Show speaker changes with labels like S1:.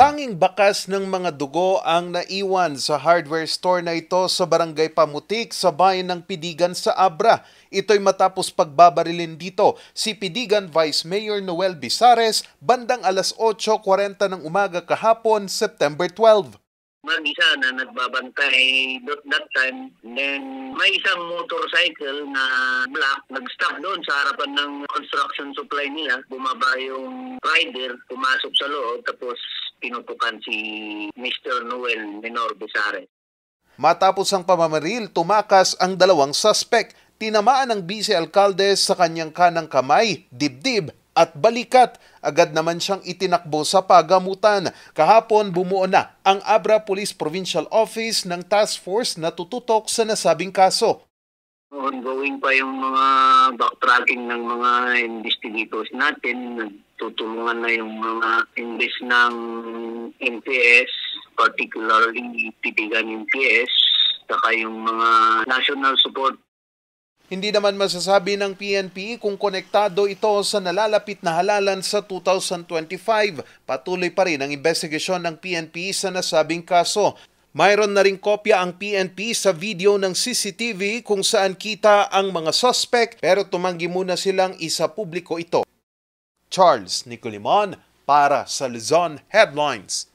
S1: Tanging bakas ng mga dugo ang naiwan sa hardware store na ito sa Barangay Pamutik sa bayan ng Pidigan sa Abra. Ito'y matapos pagbabarilin dito si Pidigan Vice Mayor Noel Bizares bandang alas 8:40 ng umaga kahapon, September 12.
S2: Mag-isa na nagbabantay that time. Then may isang motorcycle na black nag-stop doon sa harapan ng construction supply nila. Bumaba yung rider, pumasok sa loob, tapos pinutukan si Mr. Noel Menor Bizares.
S1: Matapos ang pamamaril, tumakas ang dalawang suspect. Tinamaan ng vice-alkalde sa kanyang kanang kamay, dibdib at balikat. Agad naman siyang itinakbo sa pagamutan. Kahapon bumuo na ang Abra Police Provincial Office ng task force na tututok sa nasabing kaso.
S2: Ongoing pa yung mga backtracking ng mga investigators natin. Nagtutulungan na yung mga imbes ng NPS, particularly Pidigan NPS, saka yung mga national support.
S1: Hindi naman masasabi ng PNP kung konektado ito sa nalalapit na halalan sa 2025. Patuloy pa rin ang investigasyon ng PNP sa nasabing kaso. Mayroon na ring kopya ang PNP sa video ng CCTV kung saan kita ang mga suspect pero tumanggi muna silang isa publiko ito. Charles Nicolimon para sa Luzon Headlines.